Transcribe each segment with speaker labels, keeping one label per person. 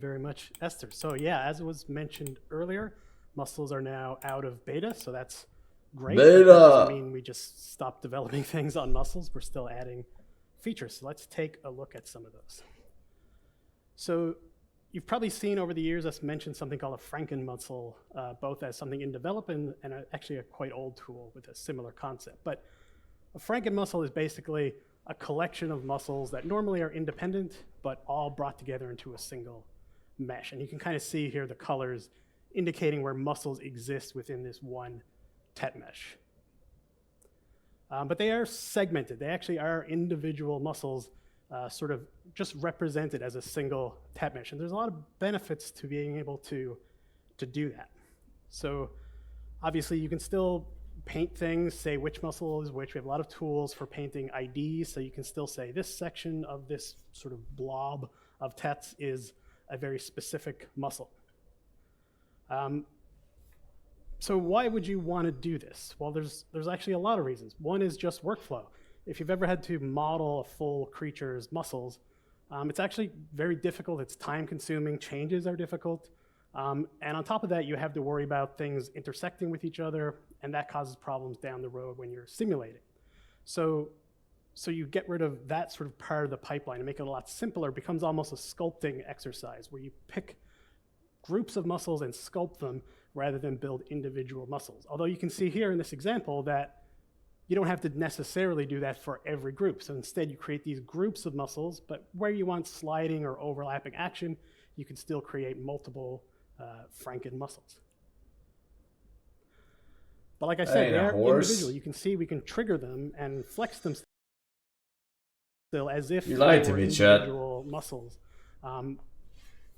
Speaker 1: Very much, Esther. So yeah, as was mentioned earlier, muscles are now out of beta, so that's great. But that doesn't mean we just stop developing things on muscles. We're still adding features. So let's take a look at some of those. So you've probably seen over the years us mention something called a Franken muscle, both as something in development and actually a quite old tool with a similar concept. But a Franken muscle is basically a collection of muscles that normally are independent, but all brought together into a single mesh. And you can kind of see here the colors indicating where muscles exist within this one tet mesh. But they are segmented. They actually are individual muscles sort of just represented as a single tet mesh. And there's a lot of benefits to being able to do that. So obviously you can still paint things, say which muscle is which. We have a lot of tools for painting IDs, so you can still say this section of this sort of blob of tets is a very specific muscle. So why would you want to do this? Well, there's actually a lot of reasons. One is just workflow. If you've ever had to model a full creature's muscles, it's actually very difficult. It's time consuming. Changes are difficult. And on top of that, you have to worry about things intersecting with each other, and that causes problems down the road when you're simulating. So you get rid of that sort of part of the pipeline and make it a lot simpler. It becomes almost a sculpting exercise where you pick groups of muscles and sculpt them rather than build individual muscles. Although you can see here in this example that you don't have to necessarily do that for every group. So instead you create these groups of muscles, but where you want sliding or overlapping action, you can still create multiple Franken muscles. But like I said, they are individual. You can see we can trigger them and flex them still as if they were individual muscles.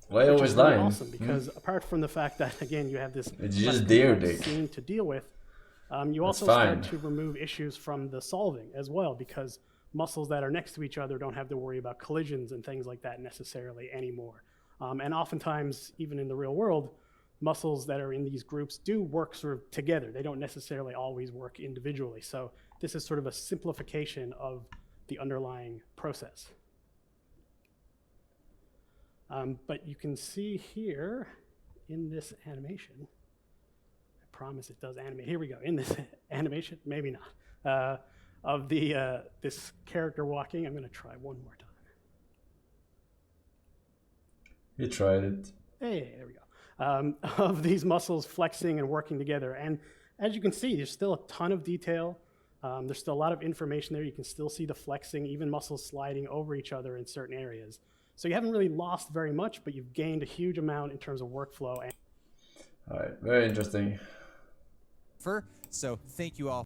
Speaker 2: Why always lying?
Speaker 1: Awesome, because apart from the fact that again you have this scene to deal with, you also start to remove issues from the solving as well, because muscles that are next to each other don't have to worry about collisions and things like that necessarily anymore. And oftentimes, even in the real world, muscles that are in these groups do work sort of together. They don't necessarily always work individually. So this is sort of a simplification of the underlying process. But you can see here in this animation, I promise it does animate. Here we go. In this animation, maybe not, of the this character walking. I'm going to try one more time.
Speaker 2: You tried it.
Speaker 1: Hey, there we go. Of these muscles flexing and working together. And as you can see, there's still a ton of detail. There's still a lot of information there. You can still see the flexing, even muscles sliding over each other in certain areas. So you haven't really lost very much, but you've gained a huge amount in terms of workflow.
Speaker 2: All right, very interesting.
Speaker 3: So thank you all.